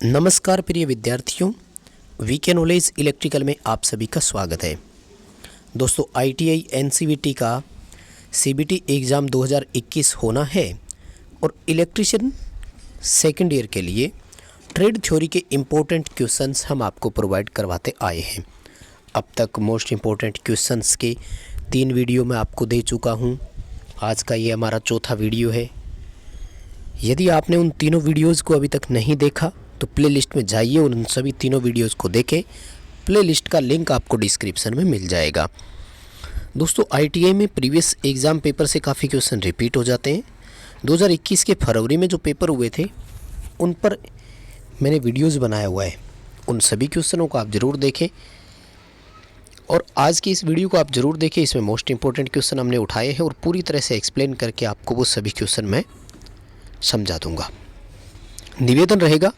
नमस्कार प्रिय विद्यार्थियों, वीके नॉलेज इलेक्ट्रिकल में आप सभी का स्वागत है। दोस्तों, आईटीआई एनसीवीटी का सीबीटी एग्ज़ाम 2021 होना है और इलेक्ट्रिशियन सेकेंड ईयर के लिए ट्रेड थ्योरी के इम्पोर्टेंट क्वेश्चंस हम आपको प्रोवाइड करवाते आए हैं। अब तक मोस्ट इम्पोर्टेंट क्वेश्चंस के 3 वीडियो मैं आपको दे चुका हूँ। आज का ये हमारा चौथा वीडियो है। यदि आपने उन तीनों वीडियोज़ को अभी तक नहीं देखा तो प्लेलिस्ट में जाइए और उन सभी तीनों वीडियोज़ को देखें। प्लेलिस्ट का लिंक आपको डिस्क्रिप्शन में मिल जाएगा। दोस्तों, आईटीआई में प्रीवियस एग्ज़ाम पेपर से काफ़ी क्वेश्चन रिपीट हो जाते हैं। 2021 के फरवरी में जो पेपर हुए थे उन पर मैंने वीडियोज़ बनाया हुआ है। उन सभी क्वेश्चनों को आप ज़रूर देखें और आज की इस वीडियो को आप ज़रूर देखें। इसमें मोस्ट इंपॉर्टेंट क्वेश्चन हमने उठाए हैं और पूरी तरह से एक्सप्लेन करके आपको वो सभी क्वेश्चन मैं समझा दूंगा। निवेदन रहेगा,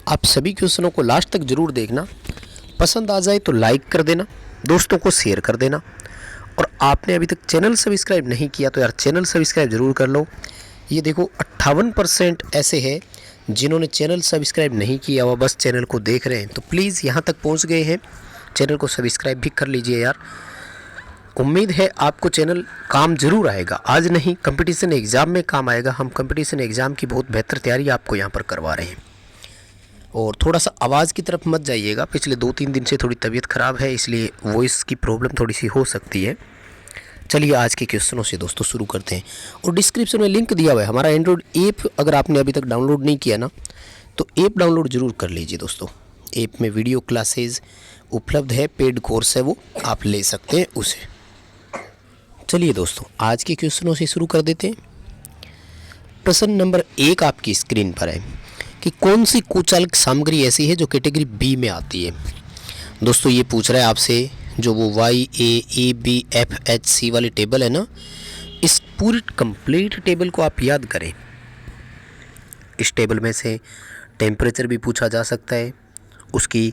आप सभी क्वेश्चनों को लास्ट तक ज़रूर देखना। पसंद आ जाए तो लाइक कर देना, दोस्तों को शेयर कर देना और आपने अभी तक चैनल सब्सक्राइब नहीं किया तो यार चैनल सब्सक्राइब ज़रूर कर लो। ये देखो 58% ऐसे हैं जिन्होंने चैनल सब्सक्राइब नहीं किया हुआ, बस चैनल को देख रहे हैं। तो प्लीज़ यहाँ तक पहुँच गए हैं, चैनल को सब्सक्राइब भी कर लीजिए यार। उम्मीद है आपको चैनल काम ज़रूर आएगा, आज नहीं कंपटीशन एग्ज़ाम में काम आएगा। हम कंपटीशन एग्ज़ाम की बहुत बेहतर तैयारी आपको यहाँ पर करवा रहे हैं। और थोड़ा सा आवाज़ की तरफ मत जाइएगा, पिछले 2-3 दिन से थोड़ी तबीयत ख़राब है, इसलिए वॉइस की प्रॉब्लम थोड़ी सी हो सकती है। चलिए आज के क्वेश्चनों से दोस्तों शुरू करते हैं। और डिस्क्रिप्शन में लिंक दिया हुआ है हमारा एंड्रॉयड ऐप, अगर आपने अभी तक डाउनलोड नहीं किया ना तो ऐप डाउनलोड ज़रूर कर लीजिए दोस्तों। ऐप में वीडियो क्लासेज उपलब्ध है, पेड कोर्स है, वो आप ले सकते हैं उसे। चलिए दोस्तों, आज के क्वेश्चनों से शुरू कर देते हैं। प्रश्न नंबर 1 आपकी स्क्रीन पर है कि कौन सी कुचालक सामग्री ऐसी है जो कैटेगरी बी में आती है। दोस्तों, ये पूछ रहा है आपसे जो वो YAEBFHC वाली टेबल है ना, इस पूरी कंप्लीट टेबल को आप याद करें। इस टेबल में से टेम्परेचर भी पूछा जा सकता है, उसकी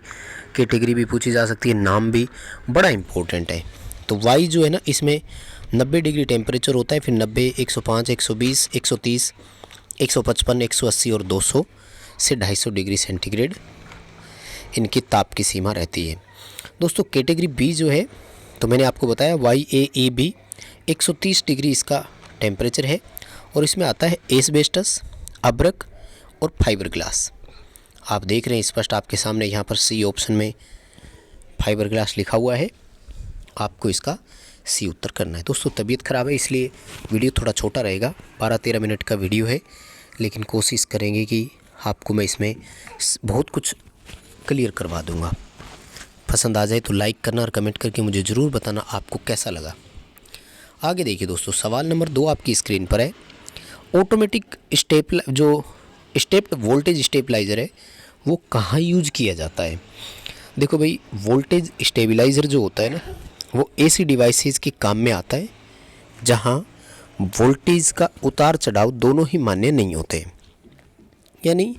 कैटेगरी भी पूछी जा सकती है, नाम भी बड़ा इम्पोर्टेंट है। तो Y जो है ना, इसमें 90 डिग्री टेम्परेचर होता है, फिर 90, 105, 120, 130, 155, 180 और 200 से 250 डिग्री सेंटीग्रेड इनकी ताप की सीमा रहती है। दोस्तों, कैटेगरी बी जो है तो मैंने आपको बताया YAEB 130 डिग्री इसका टेम्परेचर है और इसमें आता है एस्बेस्टस, अब्रक और फाइबर ग्लास। आप देख रहे हैं स्पष्ट आपके सामने, यहाँ पर सी ऑप्शन में फाइबर ग्लास लिखा हुआ है, आपको इसका सी उत्तर करना है। दोस्तों, तबीयत ख़राब है इसलिए वीडियो थोड़ा छोटा रहेगा, 12-13 मिनट का वीडियो है, लेकिन कोशिश करेंगे कि आपको मैं इसमें बहुत कुछ क्लियर करवा दूंगा। पसंद आ जाए तो लाइक करना और कमेंट करके मुझे ज़रूर बताना आपको कैसा लगा। आगे देखिए दोस्तों, सवाल नंबर 2 आपकी स्क्रीन पर है। ऑटोमेटिक स्टेप्ड वोल्टेज स्टेबलाइज़र है वो कहाँ यूज किया जाता है। देखो भाई, वोल्टेज स्टेबलाइज़र जो होता है ना, वो ऐसी डिवाइसेस के काम में आता है जहाँ वोल्टेज का उतार चढ़ाव दोनों ही मान्य नहीं होते। यानी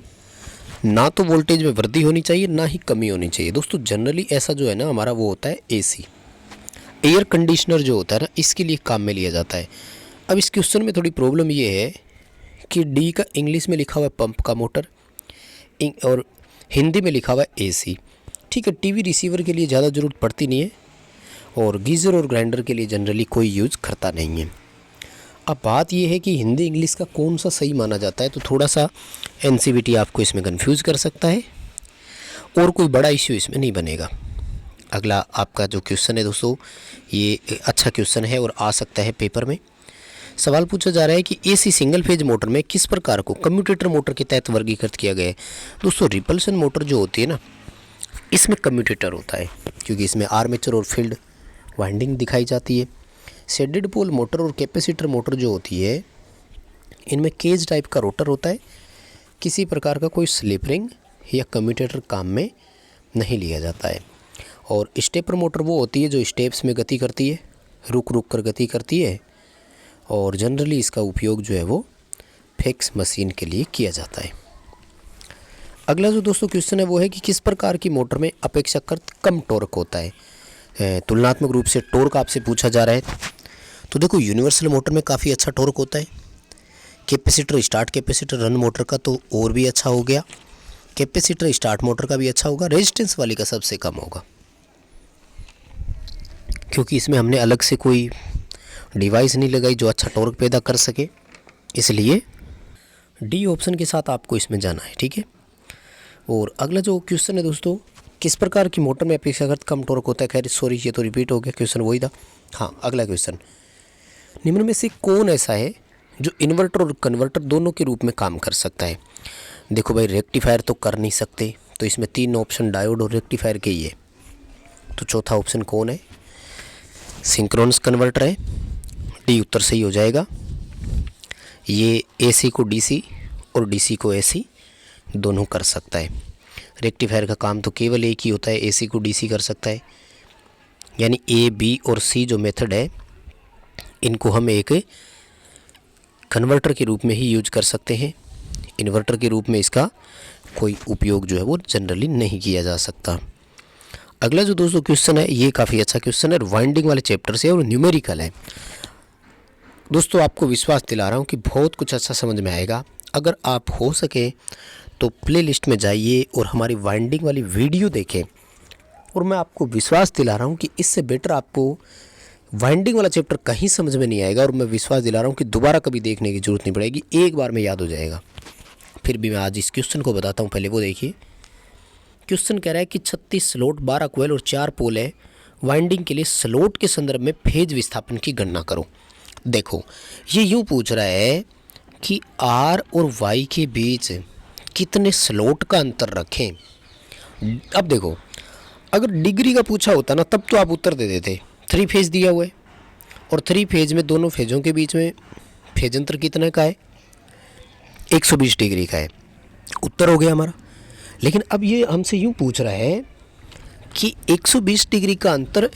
ना तो वोल्टेज में वृद्धि होनी चाहिए ना ही कमी होनी चाहिए। दोस्तों, जनरली ऐसा जो है ना हमारा वो होता है एसी, एयर कंडीशनर जो होता है ना, इसके लिए काम में लिया जाता है। अब इस क्वेश्चन में थोड़ी प्रॉब्लम ये है कि डी का इंग्लिश में लिखा हुआ है पंप का मोटर और हिंदी में लिखा हुआ है एसी। ठीक है, टीवी रिसीवर के लिए ज़्यादा ज़रूरत पड़ती नहीं है और गीज़र और ग्राइंडर के लिए जनरली कोई यूज़ करता नहीं है। अब बात यह है कि हिंदी इंग्लिश का कौन सा सही माना जाता है, तो थोड़ा सा एनसीवीटी आपको इसमें कंफ्यूज कर सकता है और कोई बड़ा इश्यू इसमें नहीं बनेगा। अगला आपका जो क्वेश्चन है दोस्तों, ये अच्छा क्वेश्चन है और आ सकता है पेपर में। सवाल पूछा जा रहा है कि एसी सिंगल फेज मोटर में किस प्रकार को कम्यूटेटर मोटर के तहत वर्गीकृत किया गया है। दोस्तों, रिपल्शन मोटर जो होती है ना, इसमें कम्यूटेटर होता है क्योंकि इसमें आर्मेचर और फील्ड वाइंडिंग दिखाई जाती है। शेडेड पोल मोटर और कैपेसिटर मोटर जो होती है, इनमें केज टाइप का रोटर होता है, किसी प्रकार का कोई स्लिप रिंग या कम्यूटेटर काम में नहीं लिया जाता है। और स्टेपर मोटर वो होती है जो स्टेप्स में गति करती है, रुक रुक कर गति करती है और जनरली इसका उपयोग जो है वो फैक्स मशीन के लिए किया जाता है। अगला जो दोस्तों क्वेश्चन है वो है कि किस प्रकार की मोटर में अपेक्षाकृत कम टॉर्क होता है। तुलनात्मक रूप से टॉर्क आपसे पूछा जा रहा है। तो देखो, यूनिवर्सल मोटर में काफ़ी अच्छा टॉर्क होता है। Capacitor, start capacitor run motor का तो और भी अच्छा हो गया। कैपेसिटर स्टार्ट मोटर का भी अच्छा होगा, रेजिस्टेंस वाली का सबसे कम होगा, क्योंकि इसमें हमने अलग से कोई डिवाइस नहीं लगाई जो अच्छा टॉर्क पैदा कर सके, इसलिए डी ऑप्शन के साथ आपको इसमें जाना है। ठीक है। और अगला जो क्वेश्चन है दोस्तों, किस प्रकार की मोटर में अपेक्षाकृत कम टॉर्क होता है। खैर सॉरी, ये तो रिपीट हो गया, क्वेश्चन वही था। हाँ, अगला क्वेश्चन, निम्न में से कौन ऐसा है जो इन्वर्टर और कन्वर्टर दोनों के रूप में काम कर सकता है। देखो भाई, रेक्टिफायर तो कर नहीं सकते, तो इसमें 3 ऑप्शन डायोड और रेक्टिफायर के ही है। तो चौथा ऑप्शन कौन है, सिंक्रोनस कन्वर्टर है। डी उत्तर सही हो जाएगा। ये एसी को डीसी और डीसी को एसी दोनों कर सकता है। रेक्टिफायर का काम तो केवल एक ही होता है, एसी को डीसी कर सकता है। यानी ए, बी और सी जो मेथड है, इनको हम एक कन्वर्टर के रूप में ही यूज कर सकते हैं। इन्वर्टर के रूप में इसका कोई उपयोग जो है वो जनरली नहीं किया जा सकता। अगला जो दोस्तों क्वेश्चन है, ये काफ़ी अच्छा क्वेश्चन है, वाइंडिंग वाले चैप्टर से और न्यूमेरिकल है। दोस्तों आपको विश्वास दिला रहा हूँ कि बहुत कुछ अच्छा समझ में आएगा। अगर आप हो सके तो प्लेलिस्ट में जाइए और हमारी वाइंडिंग वाली वीडियो देखें, और मैं आपको विश्वास दिला रहा हूँ कि इससे बेटर आपको वाइंडिंग वाला चैप्टर कहीं समझ में नहीं आएगा। और मैं विश्वास दिला रहा हूँ कि दोबारा कभी देखने की ज़रूरत नहीं पड़ेगी, एक बार में याद हो जाएगा। फिर भी मैं आज इस क्वेश्चन को बताता हूँ, पहले वो देखिए। क्वेश्चन कह रहा है कि 36 स्लॉट, 12 कोयल और 4 पोल है, वाइंडिंग के लिए स्लॉट के संदर्भ में फेज विस्थापन की गणना करो। देखो, ये यूँ पूछ रहा है कि आर और वाई के बीच कितने स्लॉट का अंतर रखें। अब देखो, अगर डिग्री का पूछा होता ना, तब तो आप उत्तर दे देते। 3 फेज दिया हुआ है और 3 फेज में दोनों फेजों के बीच में फेज अंतर कितने का है, 120 डिग्री का है, उत्तर हो गया हमारा। लेकिन अब ये हमसे यूँ पूछ रहा है कि 120 डिग्री का अंतर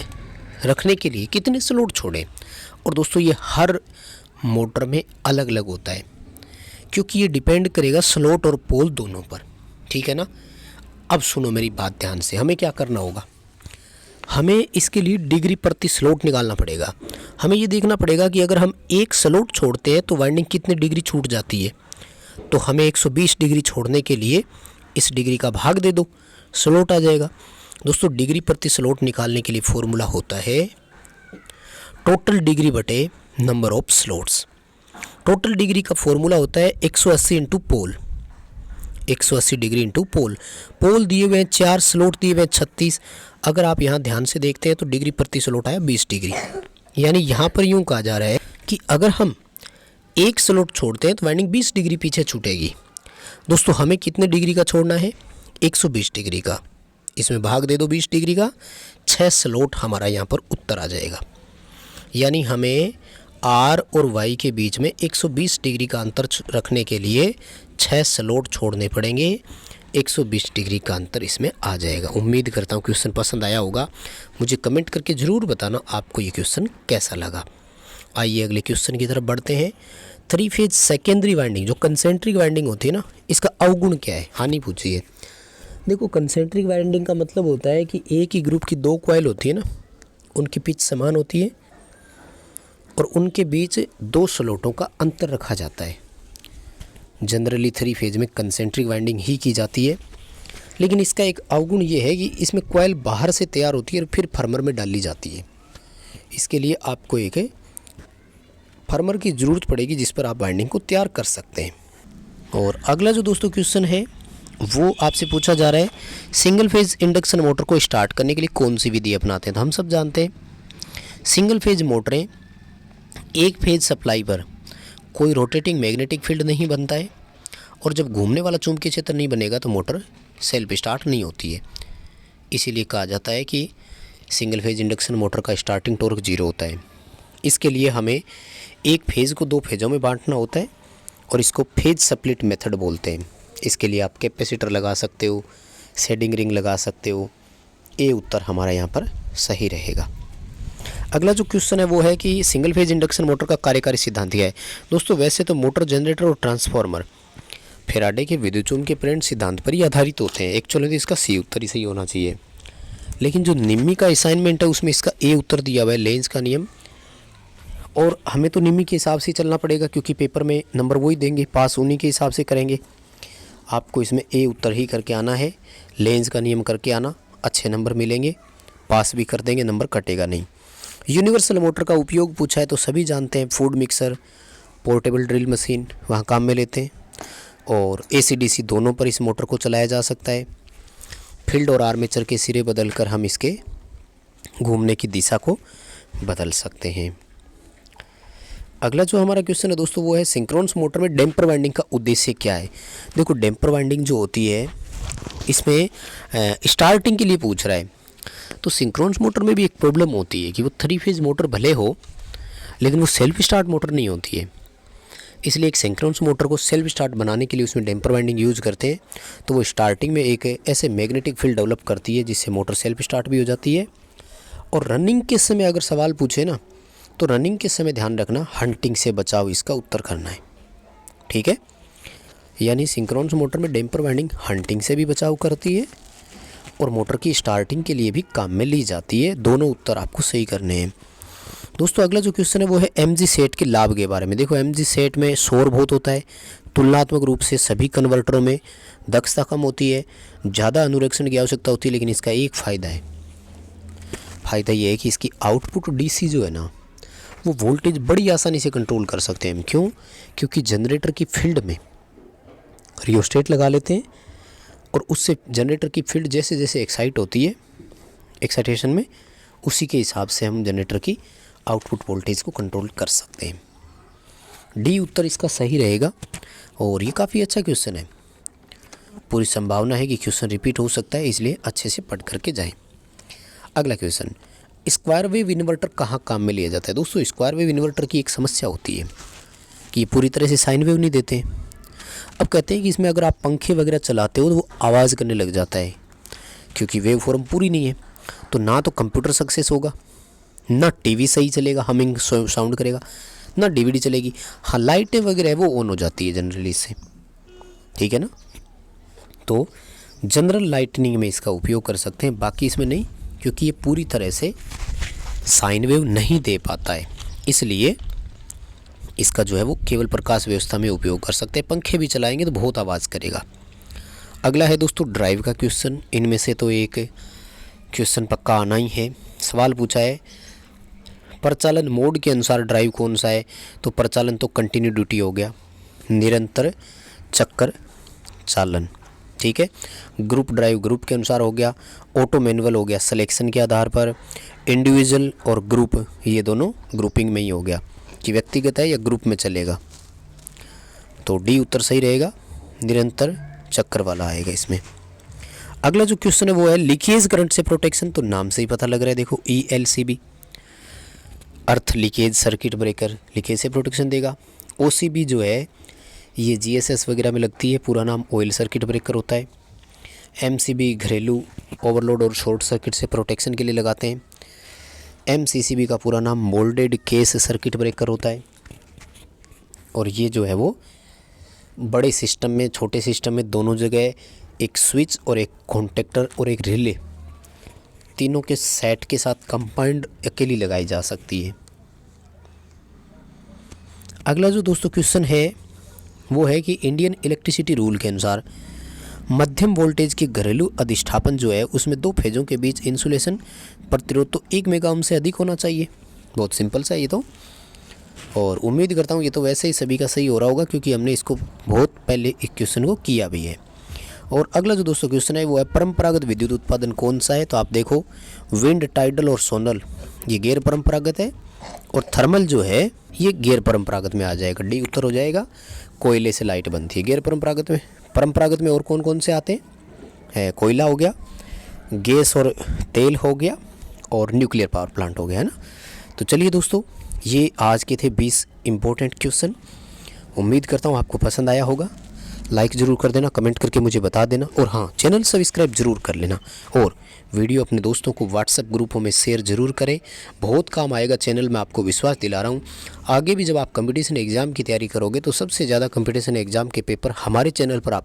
रखने के लिए कितने स्लॉट छोड़ें। और दोस्तों ये हर मोटर में अलग अलग होता है, क्योंकि ये डिपेंड करेगा स्लॉट और पोल दोनों पर। ठीक है ना। अब सुनो मेरी बात ध्यान से, हमें क्या करना होगा, हमें इसके लिए डिग्री प्रति स्लॉट निकालना पड़ेगा। हमें ये देखना पड़ेगा कि अगर हम एक स्लॉट छोड़ते हैं तो वाइंडिंग कितनी डिग्री छूट जाती है। तो हमें 120 डिग्री छोड़ने के लिए इस डिग्री का भाग दे दो, स्लॉट आ जाएगा। दोस्तों डिग्री प्रति स्लॉट निकालने के लिए फॉर्मूला होता है टोटल डिग्री बटे number of slots. Total degree का फॉर्मूला होता है 180 इंटू पोल, 180 डिग्री इंटू पोल। पोल दिए हुए हैं 4, स्लॉट दिए हुए हैं 36। अगर आप यहाँ ध्यान से देखते हैं तो डिग्री प्रति स्लॉट आया 20 डिग्री। यानी यहाँ पर यूँ कहा जा रहा है कि अगर हम एक स्लॉट छोड़ते हैं तो वाइंडिंग 20 डिग्री पीछे छूटेगी। दोस्तों हमें कितने डिग्री का छोड़ना है, 120 डिग्री का। इसमें भाग दे दो 20 डिग्री का, 6 स्लॉट हमारा यहाँ पर उत्तर आ जाएगा। यानी हमें आर और वाई के बीच में 120 डिग्री का अंतर रखने के लिए 6 स्लॉट छोड़ने पड़ेंगे, 120 डिग्री का अंतर इसमें आ जाएगा। उम्मीद करता हूँ क्वेश्चन पसंद आया होगा। मुझे कमेंट करके ज़रूर बताना आपको ये क्वेश्चन कैसा लगा। आइए अगले क्वेश्चन की तरफ बढ़ते हैं। 3 फेज सेकेंडरी वाइंडिंग, जो कंसेंट्रिक वाइंडिंग होती है ना, इसका अवगुण क्या है, हानि पूछी है। देखो, कंसेंट्रिक वाइंडिंग का मतलब होता है कि एक ही ग्रुप की 2 कॉइल होती है ना, उनकी पिच समान होती है और उनके बीच 2 स्लॉटों का अंतर रखा जाता है। जनरली 3 फेज में कंसेंट्रिक वाइंडिंग ही की जाती है। लेकिन इसका एक अवगुण ये है कि इसमें कॉइल बाहर से तैयार होती है और फिर फर्मर में डाली जाती है। इसके लिए आपको एक फर्मर की ज़रूरत पड़ेगी जिस पर आप वाइंडिंग को तैयार कर सकते हैं। और अगला जो दोस्तों क्वेश्चन है वो आपसे पूछा जा रहा है, सिंगल फेज इंडक्शन मोटर को स्टार्ट करने के लिए कौन सी विधि अपनाते हैं। तो हम सब जानते हैं सिंगल फेज मोटरें एक फेज सप्लाई पर कोई रोटेटिंग मैग्नेटिक फील्ड नहीं बनता है, और जब घूमने वाला चुंबकीय क्षेत्र नहीं बनेगा तो मोटर सेल्फ स्टार्ट नहीं होती है। इसीलिए कहा जाता है कि सिंगल फेज इंडक्शन मोटर का स्टार्टिंग टॉर्क 0 होता है। इसके लिए हमें एक फेज़ को 2 फेज़ों में बांटना होता है और इसको फेज स्प्लिट मेथड बोलते हैं। इसके लिए आप कैपेसिटर लगा सकते हो, शेडिंग रिंग लगा सकते हो। ए उत्तर हमारा यहाँ पर सही रहेगा। अगला जो क्वेश्चन है वो है कि सिंगल फेज इंडक्शन मोटर का कार्यकारी सिद्धांत क्या है। दोस्तों वैसे तो मोटर, जनरेटर और ट्रांसफार्मर फेराडे के विद्युतचुम्बकीय के प्रेरण सिद्धांत पर ही आधारित होते हैं। एक्चुअली तो इसका सी उत्तर ही सही होना चाहिए, लेकिन जो निम्मी का असाइनमेंट है उसमें इसका ए उत्तर दिया हुआ है, लेंज का नियम। और हमें तो निम्मी के हिसाब से चलना पड़ेगा क्योंकि पेपर में नंबर वही देंगे, पास उन्हीं के हिसाब से करेंगे। आपको इसमें ए उत्तर ही करके आना है, लेंस का नियम करके आना, अच्छे नंबर मिलेंगे, पास भी कर देंगे, नंबर कटेगा नहीं। यूनिवर्सल मोटर का उपयोग पूछा है तो सभी जानते हैं, food mixer, portable drill machine वहाँ काम में लेते हैं, और AC/DC दोनों पर इस मोटर को चलाया जा सकता है। फील्ड और आर्मेचर के सिरे बदलकर हम इसके घूमने की दिशा को बदल सकते हैं। अगला जो हमारा क्वेश्चन है दोस्तों वो है सिंक्रोनस मोटर में डैम्पर वाइंडिंग का उद्देश्य क्या है। देखो डैम्पर वाइंडिंग जो होती है इसमें स्टार्टिंग के लिए पूछ रहा है, तो सिंक्रोनस मोटर में भी एक प्रॉब्लम होती है कि वो 3 फेज मोटर भले हो लेकिन वो सेल्फ स्टार्ट मोटर नहीं होती है। इसलिए एक सिंक्रोनस मोटर को सेल्फ स्टार्ट बनाने के लिए उसमें डैम्पर वाइंडिंग यूज़ करते हैं। तो वो स्टार्टिंग में एक ऐसे मैग्नेटिक फील्ड डेवलप करती है जिससे मोटर सेल्फ स्टार्ट भी हो जाती है। और रनिंग के समय अगर सवाल पूछे ना, तो रनिंग के समय ध्यान रखना हंटिंग से बचाव इसका उत्तर करना है, ठीक है। यानी सिंक्रोनस मोटर में डैम्पर वाइंडिंग हंटिंग से भी बचाव करती है और मोटर की स्टार्टिंग के लिए भी काम में ली जाती है। दोनों उत्तर आपको सही करने हैं। दोस्तों अगला जो क्वेश्चन है वो है MG सेट के लाभ के बारे में। देखो MG सेट में शोर बहुत होता है, तुलनात्मक रूप से सभी कन्वर्टरों में दक्षता कम होती है, ज़्यादा अनुरक्षण की आवश्यकता होती है, लेकिन इसका एक फ़ायदा है, फ़ायदा ये है कि इसकी आउटपुट DC जो है ना वो वोल्टेज बड़ी आसानी से कंट्रोल कर सकते हैं। क्यों? क्योंकि जनरेटर की फील्ड में रियोस्टेट लगा लेते हैं और उससे जनरेटर की फील्ड जैसे जैसे एक्साइट होती है, एक्साइटेशन में, उसी के हिसाब से हम जनरेटर की आउटपुट वोल्टेज को कंट्रोल कर सकते हैं। डी उत्तर इसका सही रहेगा और ये काफ़ी अच्छा क्वेश्चन है। पूरी संभावना है कि क्वेश्चन रिपीट हो सकता है, इसलिए अच्छे से पढ़ करके जाएं। अगला क्वेश्चन, स्क्वायर वेव इन्वर्टर कहाँ काम में लिया जाता है। दोस्तों स्क्वायर वेव इन्वर्टर की एक समस्या होती है कि ये पूरी तरह से साइन वेव नहीं देते। अब कहते हैं कि इसमें अगर आप पंखे वगैरह चलाते हो तो वो आवाज़ करने लग जाता है, क्योंकि वेव फॉर्म पूरी नहीं है। तो ना तो कंप्यूटर सक्सेस होगा, ना टीवी सही चलेगा, हमिंग साउंड करेगा, ना DVD चलेगी। हाँ लाइटें वगैरह वो ऑन हो जाती है जनरली इससे, ठीक है ना। तो जनरल लाइटनिंग में इसका उपयोग कर सकते हैं, बाकी इसमें नहीं, क्योंकि ये पूरी तरह से साइन वेव नहीं दे पाता है, इसलिए इसका जो है वो केवल प्रकाश व्यवस्था में उपयोग कर सकते हैं। पंखे भी चलाएंगे तो बहुत आवाज़ करेगा। अगला है दोस्तों ड्राइव का क्वेश्चन। इनमें से तो एक क्वेश्चन पक्का आना ही है। सवाल पूछा है परिचालन मोड के अनुसार ड्राइव कौन सा है, तो परिचालन तो कंटिन्यू ड्यूटी हो गया, निरंतर चक्कर चालन, ठीक है। ग्रुप ड्राइव ग्रुप के अनुसार हो गया, ऑटो मैनुअल हो गया सिलेक्शन के आधार पर, इंडिविजुअल और ग्रुप ये दोनों ग्रुपिंग में ही हो गया कि व्यक्तिगत है या ग्रुप में चलेगा। तो डी उत्तर सही रहेगा, निरंतर चक्कर वाला आएगा इसमें। अगला जो क्वेश्चन है वो है लीकेज करंट से प्रोटेक्शन। तो नाम से ही पता लग रहा है, देखो ELCB अर्थ लीकेज सर्किट ब्रेकर लीकेज से प्रोटेक्शन देगा। OCB जो है ये GSS वगैरह में लगती है, पूरा नाम ऑयल सर्किट ब्रेकर होता है। MCB घरेलू ओवरलोड और शॉर्ट सर्किट से प्रोटेक्शन के लिए लगाते हैं। MCCB का पूरा नाम मोल्डेड केस सर्किट ब्रेकर होता है। और ये जो है वो बड़े सिस्टम में छोटे सिस्टम में दोनों जगह एक स्विच और एक कॉन्टेक्टर और एक रिले तीनों के सेट के साथ कंबाइंड अकेली लगाई जा सकती है। अगला जो दोस्तों क्वेश्चन है वो है कि इंडियन इलेक्ट्रिसिटी रूल के अनुसार मध्यम वोल्टेज के घरेलू अधिष्ठापन जो है उसमें 2 फेजों के बीच इंसुलेशन प्रतिरोध तो 1 मेगा ओम से अधिक होना चाहिए। बहुत सिंपल सा ये तो, और उम्मीद करता हूँ ये तो वैसे ही सभी का सही हो रहा होगा क्योंकि हमने इसको बहुत पहले इस क्वेश्चन को किया भी है। और अगला जो दोस्तों क्वेश्चन है वो है परंपरागत विद्युत उत्पादन कौन सा है। तो आप देखो विंड, टाइडल और सोनल ये गैर परंपरागत है, और थर्मल जो है ये गैर परंपरागत में आ जाएगा। डी उत्तर हो जाएगा, कोयले से लाइट बनती है गैर परंपरागत में। परंपरागत में और कौन कौन से आते हैं, कोयला हो गया, गैस और तेल हो गया, और न्यूक्लियर पावर प्लांट हो गया, है ना। तो चलिए दोस्तों ये आज के थे 20 इम्पोर्टेंट क्वेश्चन। उम्मीद करता हूँ आपको पसंद आया होगा। लाइक ज़रूर कर देना, कमेंट करके मुझे बता देना, और हाँ चैनल सब्सक्राइब ज़रूर कर लेना, और वीडियो अपने दोस्तों को व्हाट्सएप ग्रुपों में शेयर ज़रूर करें। बहुत काम आएगा चैनल में, आपको विश्वास दिला रहा हूँ। आगे भी जब आप कंपटीशन एग्ज़ाम की तैयारी करोगे तो सबसे ज़्यादा कंपटीशन एग्ज़ाम के पेपर हमारे चैनल पर आप